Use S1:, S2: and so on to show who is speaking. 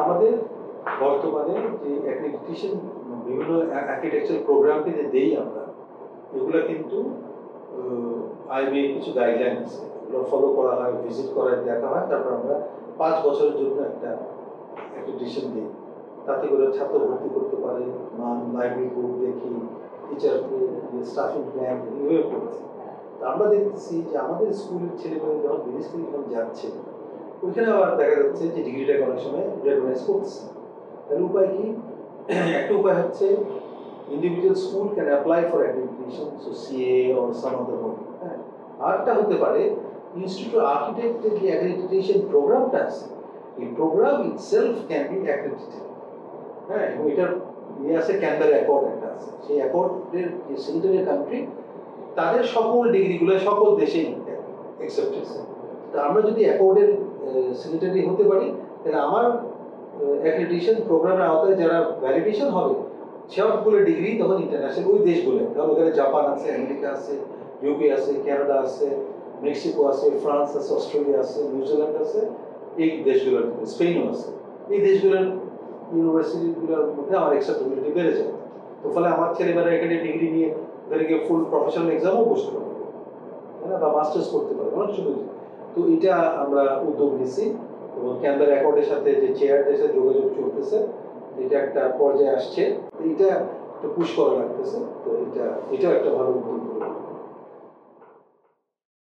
S1: আমাদের বর্তমানে যে অ্যাক্রিডিটেশন বিভিন্ন আর্কিটেকচার প্রোগ্রামকে যে দেই আমরা, এগুলো কিন্তু আইবি কিছু গাইডলাইন আছে, এগুলো ফলো করা হয়, ভিজিট করা দেখা হয়, তারপর আমরা 5 বছরের জন্য একটা অ্যাক্রিডিটেশন দিই। তাতে করে ছাত্র ভর্তি করতে পারে, মান লাইব্রেরি বুক দেখি, টিচার স্টাফিং প্ল্যান এভাবে করছি। তা আমরা দেখতেছি যে আমাদের স্কুলের ছেলেমেয়েরা যখন বিদেশ থেকে যখন যাচ্ছে, ওইখানে আবার দেখা যাচ্ছে যে ডিগ্রিটাকে অনেক সময় রেকগনাইজ করছে। তাহলে উপায় কি? একটা উপায় হচ্ছে individual school can apply for accreditation, so CA or some other body. হ্যাঁ, আরেকটা হতে পারে ইনস্টিটিউট আর্কিটেক্টের যে অ্যাক্রেডিটেশন প্রোগ্রামটা আছে, এই programme itself can be accredited. হ্যাঁ, এবং এটার আছে ক্যানবেরা অ্যাকর্ড একটা আছে, সেই অ্যাকর্ডের যে সিগনেটারি কান্ট্রি তাদের সকল ডিগ্রিগুলো সকল দেশেই অ্যাকসেপ্টেড। তা আমরা যদি অ্যাকর্ডের সিগনেটারি হতে পারি, তাহলে আমার অ্যাক্রেডিটেশন প্রোগ্রামের আওতায় যারা ভ্যালিডেশন হবে সবগুলো ডিগ্রি তখন ইন্টারন্যাশনাল ওই দেশগুলো, কারণ ওখানে জাপান আছে, আমেরিকা আছে, ইউকে আছে, কানাডা আছে, মেক্সিকো আছে, ফ্রান্স আছে, অস্ট্রেলিয়া আছে, নিউজিল্যান্ড আছে, এই দেশগুলোর, স্পেনও আছে, এই দেশগুলোর ইউনিভার্সিটিগুলোর মধ্যে আমার অ্যাকসেপ্টেবিলিটি বেড়ে যায়। তো ফলে আমার ছেলেমেয়েরা এখানে ডিগ্রি নিয়ে ওখানে গিয়ে ফুল প্রফেশনাল এক্সামও বসতে পারবে, তাই না, বা মাস্টার্স করতে পারবে, অনেক সুবিধা। তো এটা আমরা উদ্যোগ নিচ্ছি এবং ক্যানবেরা অ্যাকর্ডের সাথে যে চেয়ারদের সাথে যোগাযোগ চলতেছে, এটা একটা পর্যায়ে আসছে, এটা একটু পুশ করা লাগতেছে। তো এটাও একটা ভালো উদ্যোগ।